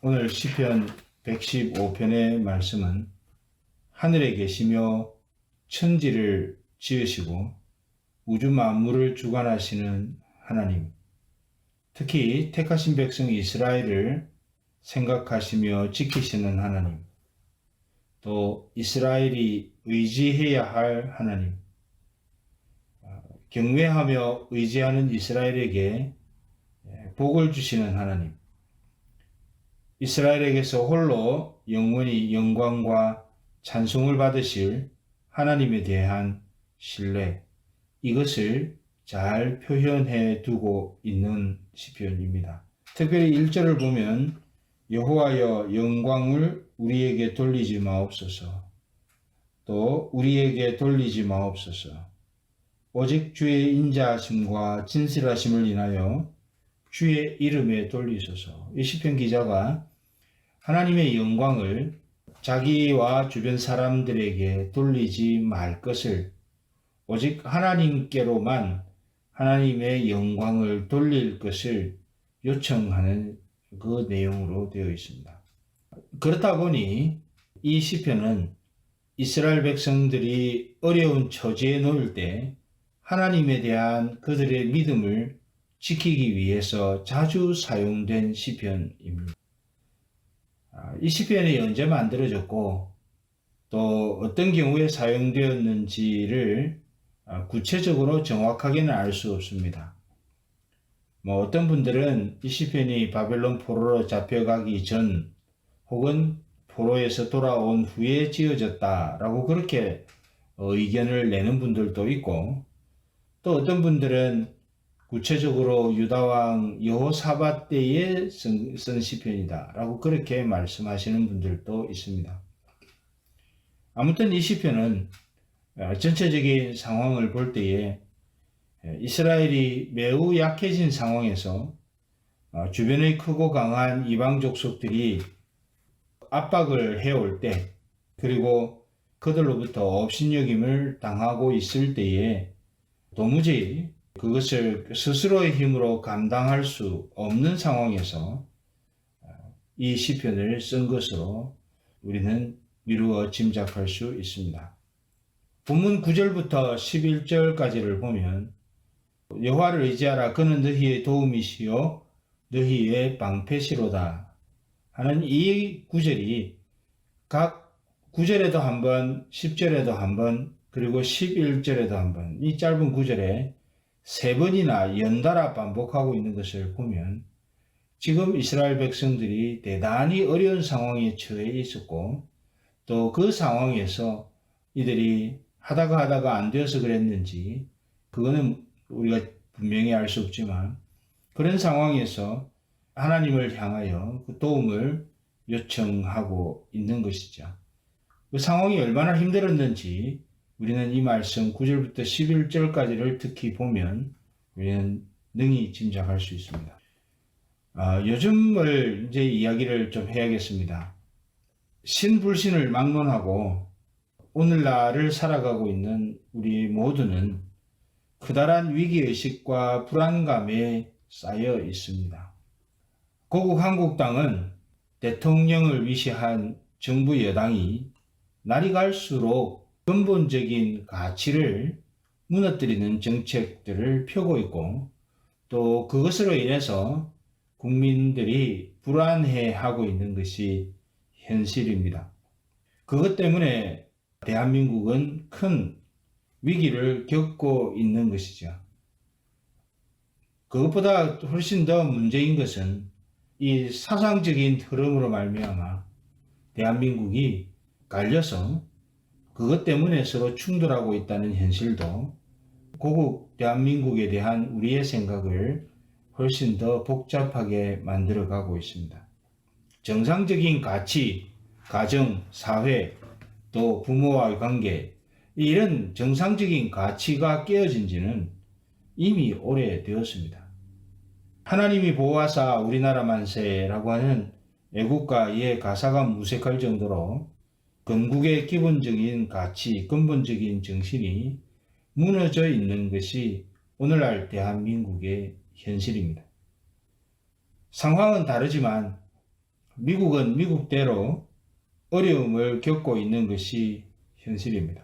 오늘 시편 115편의 말씀은 하늘에 계시며 천지를 지으시고 우주 만물을 주관하시는 하나님, 특히 택하신 백성 이스라엘을 생각하시며 지키시는 하나님, 또 이스라엘이 의지해야 할 하나님, 경외하며 의지하는 이스라엘에게 복을 주시는 하나님, 이스라엘에게서 홀로 영원히 영광과 찬송을 받으실 하나님에 대한 신뢰, 이것을 잘 표현해 두고 있는 시편입니다. 특별히 1절을 보면 여호와여 영광을 우리에게 돌리지 마옵소서, 또 우리에게 돌리지 마옵소서, 오직 주의 인자하심과 진실하심을 인하여 주의 이름에 돌리소서. 이 시편 기자가 하나님의 영광을 자기와 주변 사람들에게 돌리지 말 것을, 오직 하나님께로만 하나님의 영광을 돌릴 것을 요청하는 그 내용으로 되어 있습니다. 그렇다 보니 이 시편은 이스라엘 백성들이 어려운 처지에 놓일 때 하나님에 대한 그들의 믿음을 지키기 위해서 자주 사용된 시편입니다. 이 시편이 언제 만들어졌고 또 어떤 경우에 사용되었는지를 구체적으로 정확하게는 알 수 없습니다. 어떤 분들은 이 시편이 바벨론 포로로 잡혀가기 전 혹은 포로에서 돌아온 후에 지어졌다라고 그렇게 의견을 내는 분들도 있고, 또 어떤 분들은 구체적으로 유다왕 여호사밧 때에 쓴 시편이다 라고 그렇게 말씀하시는 분들도 있습니다. 아무튼 이 시편은 전체적인 상황을 볼 때에 이스라엘이 매우 약해진 상황에서 주변의 크고 강한 이방 족속들이 압박을 해올 때, 그리고 그들로부터 업신여김을 당하고 있을 때에 도무지 그것을 스스로의 힘으로 감당할 수 없는 상황에서 이 시편을 쓴 것으로 우리는 미루어 짐작할 수 있습니다. 본문 9절부터 11절까지를 보면 여호와를 의지하라, 그는 너희의 도움이시요 너희의 방패시로다 하는 이 구절이 각 9절에도 한번, 10절에도 한번, 그리고 11절에도 한번, 이 짧은 구절에 3번이나 연달아 반복하고 있는 것을 보면 지금 이스라엘 백성들이 대단히 어려운 상황에 처해 있었고, 또 그 상황에서 이들이 하다가 안 되어서 그랬는지 그거는 우리가 분명히 알 수 없지만, 그런 상황에서 하나님을 향하여 그 도움을 요청하고 있는 것이죠. 그 상황이 얼마나 힘들었는지 우리는 이 말씀 9절부터 11절까지를 특히 보면 우리는 능히 짐작할 수 있습니다. 요즘을 이제 이야기를 좀 해야겠습니다. 신불신을 막론하고 오늘날을 살아가고 있는 우리 모두는 커다란 위기의식과 불안감에 쌓여 있습니다. 고국 한국당은 대통령을 위시한 정부 여당이 날이 갈수록 근본적인 가치를 무너뜨리는 정책들을 펴고 있고, 또 그것으로 인해서 국민들이 불안해하고 있는 것이 현실입니다. 그것 때문에 대한민국은 큰 위기를 겪고 있는 것이죠. 그것보다 훨씬 더 문제인 것은 이 사상적인 흐름으로 말미암아 대한민국이 갈려서 그것 때문에 서로 충돌하고 있다는 현실도 고국 대한민국에 대한 우리의 생각을 훨씬 더 복잡하게 만들어가고 있습니다. 정상적인 가치, 가정, 사회, 또 부모와의 관계, 이런 정상적인 가치가 깨어진 지는 이미 오래되었습니다. 하나님이 보호하사 우리나라 만세라고 하는 애국가의 가사가 무색할 정도로 건국의 기본적인 가치, 근본적인 정신이 무너져 있는 것이 오늘날 대한민국의 현실입니다. 상황은 다르지만 미국은 미국대로 어려움을 겪고 있는 것이 현실입니다.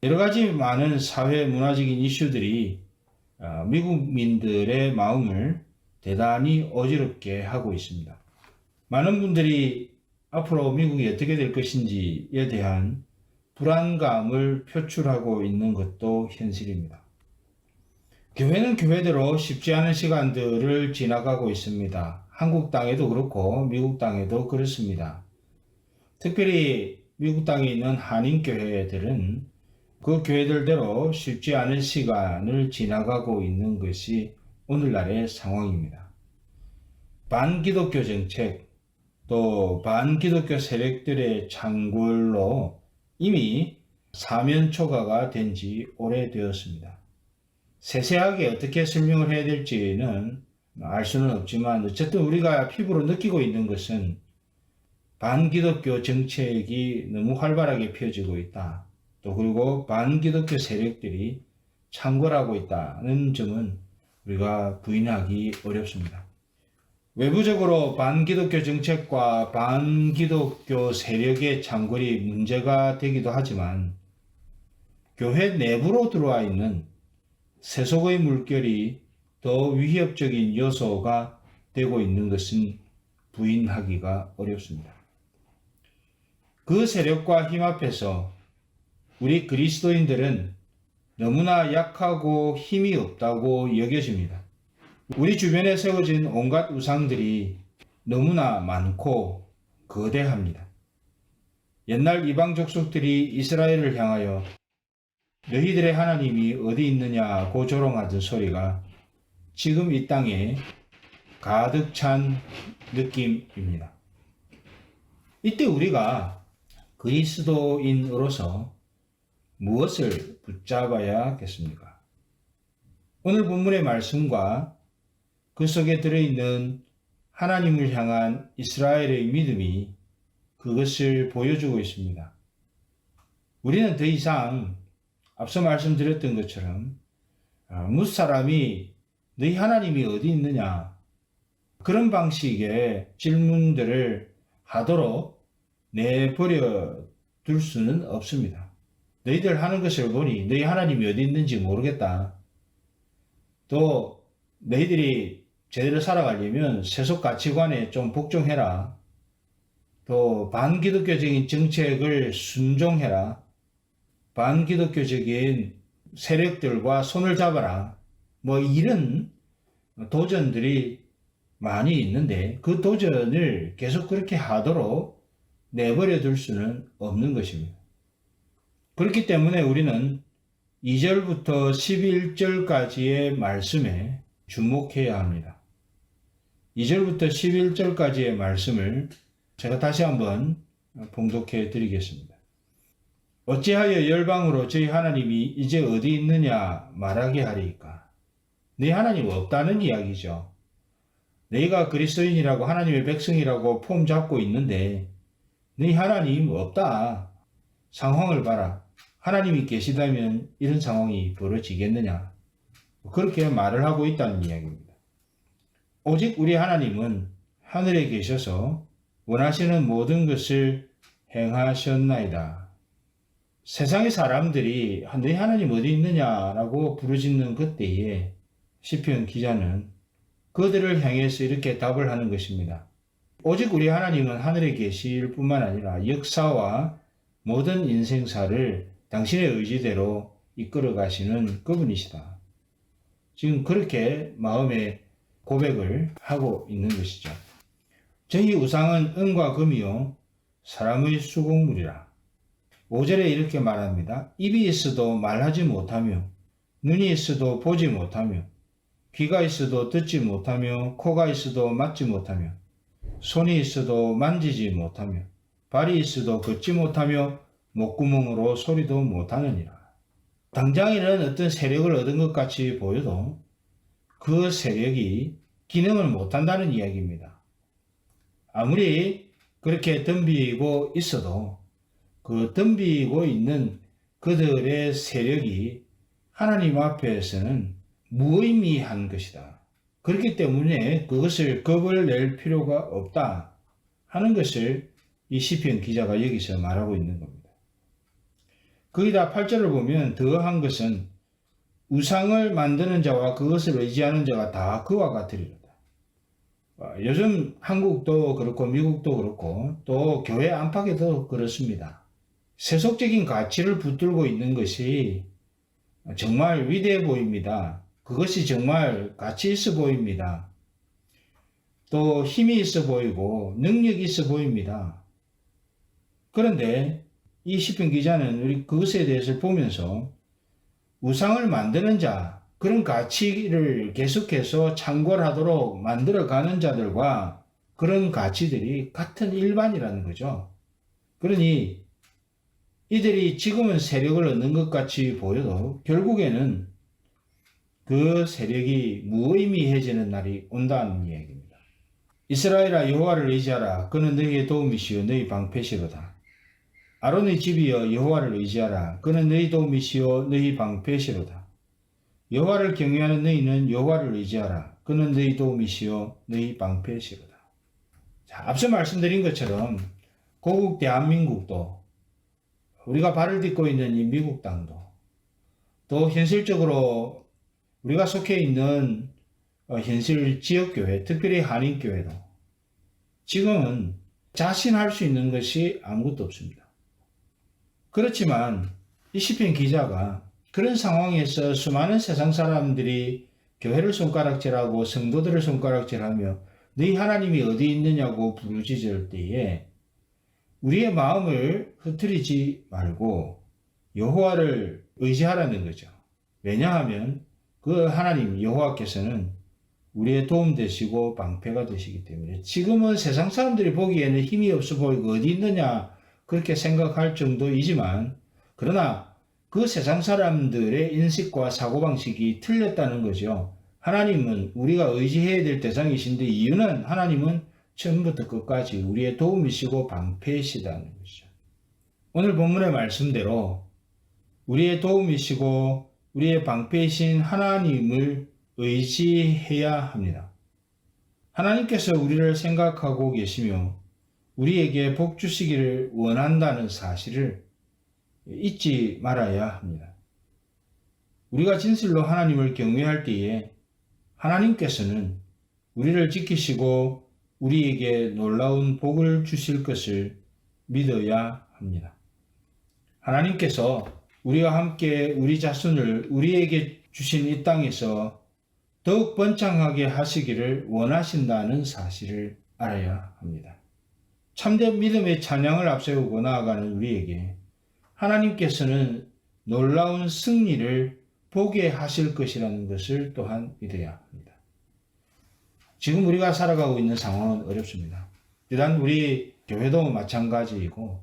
여러 가지 많은 사회 문화적인 이슈들이 미국민들의 마음을 대단히 어지럽게 하고 있습니다. 많은 분들이 앞으로 미국이 어떻게 될 것인지에 대한 불안감을 표출하고 있는 것도 현실입니다. 교회는 교회대로 쉽지 않은 시간들을 지나가고 있습니다. 한국 땅에도 그렇고 미국 땅에도 그렇습니다. 특별히 미국 땅에 있는 한인교회들은 그 교회들대로 쉽지 않은 시간을 지나가고 있는 것이 오늘날의 상황입니다. 반기독교 정책, 또 반기독교 세력들의 창굴로 이미 사면초가가 된 지 오래되었습니다. 세세하게 어떻게 설명을 해야 될지는 알 수는 없지만 어쨌든 우리가 피부로 느끼고 있는 것은 반기독교 정책이 너무 활발하게 펴지고 있다. 또 그리고 반기독교 세력들이 창궐하고 있다는 점은 우리가 부인하기 어렵습니다. 외부적으로 반기독교 정책과 반기독교 세력의 창궐이 문제가 되기도 하지만 교회 내부로 들어와 있는 세속의 물결이 더 위협적인 요소가 되고 있는 것은 부인하기가 어렵습니다. 그 세력과 힘 앞에서 우리 그리스도인들은 너무나 약하고 힘이 없다고 여겨집니다. 우리 주변에 세워진 온갖 우상들이 너무나 많고 거대합니다. 옛날 이방 족속들이 이스라엘을 향하여 너희들의 하나님이 어디 있느냐고 조롱하던 소리가 지금 이 땅에 가득 찬 느낌입니다. 이때 우리가 그리스도인으로서 무엇을 붙잡아야겠습니까? 오늘 본문의 말씀과 그 속에 들어있는 하나님을 향한 이스라엘의 믿음이 그것을 보여주고 있습니다. 우리는 더 이상 앞서 말씀드렸던 것처럼 무사람이 너희 하나님이 어디 있느냐 그런 방식의 질문들을 하도록 내버려 둘 수는 없습니다. 너희들 하는 것을 보니 너희 하나님이 어디 있는지 모르겠다. 또 너희들이 제대로 살아가려면 세속 가치관에 좀 복종해라. 또 반기독교적인 정책을 순종해라. 반기독교적인 세력들과 손을 잡아라. 이런 도전들이 많이 있는데 그 도전을 계속 그렇게 하도록 내버려 둘 수는 없는 것입니다. 그렇기 때문에 우리는 2절부터 11절까지의 말씀에 주목해야 합니다. 2절부터 11절까지의 말씀을 제가 다시 한번 봉독해 드리겠습니다. 어찌하여 열방으로 저희 하나님이 이제 어디 있느냐 말하게 하리이까. 네 하나님 없다는 이야기죠. 너희가 그리스도인이라고 하나님의 백성이라고 폼 잡고 있는데 네 하나님 없다. 상황을 봐라. 하나님이 계시다면 이런 상황이 벌어지겠느냐. 그렇게 말을 하고 있다는 이야기입니다. 오직 우리 하나님은 하늘에 계셔서 원하시는 모든 것을 행하셨나이다. 세상의 사람들이 네 하나님 어디 있느냐라고 부르짖는 그때에 시편 기자는 그들을 향해서 이렇게 답을 하는 것입니다. 오직 우리 하나님은 하늘에 계실 뿐만 아니라 역사와 모든 인생사를 당신의 의지대로 이끌어 가시는 그분이시다. 지금 그렇게 마음의 고백을 하고 있는 것이죠. 저희 우상은 은과 금이요 사람의 수공물이라. 5절에 이렇게 말합니다. 입이 있어도 말하지 못하며 눈이 있어도 보지 못하며 귀가 있어도 듣지 못하며 코가 있어도 맡지 못하며 손이 있어도 만지지 못하며 발이 있어도 걷지 못하며 목구멍으로 소리도 못하느니라. 당장에는 어떤 세력을 얻은 것 같이 보여도 그 세력이 기능을 못한다는 이야기입니다. 아무리 그렇게 덤비고 있어도 그 덤비고 있는 그들의 세력이 하나님 앞에서는 무의미한 것이다. 그렇기 때문에 그것을 겁을 낼 필요가 없다. 하는 것을 이 시편 기자가 여기서 말하고 있는 겁니다. 거기다 8절을 보면 더한 것은 우상을 만드는 자와 그것을 의지하는 자가 다 그와 같으리로다. 요즘 한국도 그렇고 미국도 그렇고 또 교회 안팎에도 그렇습니다. 세속적인 가치를 붙들고 있는 것이 정말 위대해 보입니다. 그것이 정말 가치 있어 보입니다. 또 힘이 있어 보이고 능력이 있어 보입니다. 그런데 이 시편 기자는 우리 그것에 대해서 보면서 우상을 만드는 자, 그런 가치를 계속해서 창궐하도록 만들어가는 자들과 그런 가치들이 같은 일반이라는 거죠. 그러니 이들이 지금은 세력을 얻는 것 같이 보여도 결국에는 그 세력이 무의미해지는 날이 온다는 이야기입니다. 이스라엘아 여호와를 의지하라. 그는 너희의 도움이시요 너희 방패시로다. 아론의 집이여 여호와를 의지하라. 그는 너희 도움이시요 너희 방패시로다. 여호와를 경외하는 너희는 여호와를 의지하라. 그는 너희 도움이시요 너희 방패시로다. 자, 앞서 말씀드린 것처럼 고국 대한민국도 우리가 발을 딛고 있는 이 미국 땅도 또 현실적으로 우리가 속해 있는 현실 지역교회, 특별히 한인교회도 지금은 자신할 수 있는 것이 아무것도 없습니다. 그렇지만 이 시편 기자가 그런 상황에서 수많은 세상 사람들이 교회를 손가락질하고 성도들을 손가락질하며 너희 하나님이 어디 있느냐고 부르짖을 때에 우리의 마음을 흐트리지 말고 여호와를 의지하라는 거죠. 왜냐하면 그 하나님 여호와께서는 우리의 도움 되시고 방패가 되시기 때문에 지금은 세상 사람들이 보기에는 힘이 없어 보이고 어디 있느냐 그렇게 생각할 정도이지만 그러나 그 세상 사람들의 인식과 사고방식이 틀렸다는 거죠. 하나님은 우리가 의지해야 될 대상이신데 이유는 하나님은 처음부터 끝까지 우리의 도움이시고 방패이시다는 것이죠. 오늘 본문의 말씀대로 우리의 도움이시고 우리의 방패이신 하나님을 의지해야 합니다. 하나님께서 우리를 생각하고 계시며 우리에게 복 주시기를 원한다는 사실을 잊지 말아야 합니다. 우리가 진실로 하나님을 경외할 때에 하나님께서는 우리를 지키시고 우리에게 놀라운 복을 주실 것을 믿어야 합니다. 하나님께서 우리와 함께 우리 자손을 우리에게 주신 이 땅에서 더욱 번창하게 하시기를 원하신다는 사실을 알아야 합니다. 참된 믿음의 찬양을 앞세우고 나아가는 우리에게 하나님께서는 놀라운 승리를 보게 하실 것이라는 것을 또한 믿어야 합니다. 지금 우리가 살아가고 있는 상황은 어렵습니다. 비단 우리 교회도 마찬가지이고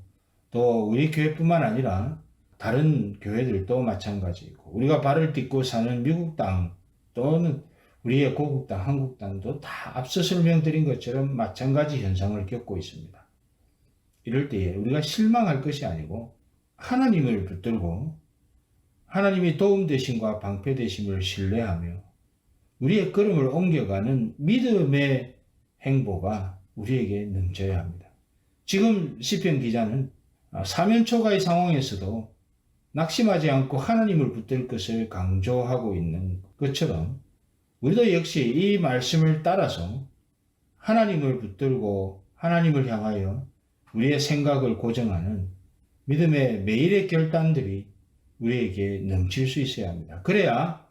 또 우리 교회뿐만 아니라 다른 교회들도 마찬가지이고 우리가 발을 딛고 사는 미국 땅 또는 우리의 고국 땅, 한국 땅도 다 앞서 설명드린 것처럼 마찬가지 현상을 겪고 있습니다. 이럴 때에 우리가 실망할 것이 아니고 하나님을 붙들고 하나님이 도움 되심과 방패 되심을 신뢰하며 우리의 걸음을 옮겨가는 믿음의 행보가 우리에게 넘쳐야 합니다. 지금 시편 기자는 사면초가의 상황에서도 낙심하지 않고 하나님을 붙들 것을 강조하고 있는 것처럼 우리도 역시 이 말씀을 따라서 하나님을 붙들고 하나님을 향하여 우리의 생각을 고정하는 믿음의 매일의 결단들이 우리에게 넘칠 수 있어야 합니다. 그래야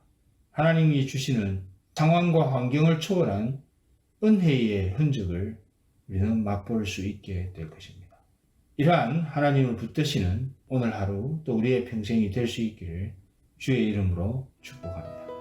하나님이 주시는 상황과 환경을 초월한 은혜의 흔적을 우리는 맛볼 수 있게 될 것입니다. 이러한 하나님을 붙드시는 오늘 하루 또 우리의 평생이 될 수 있기를 주의 이름으로 축복합니다.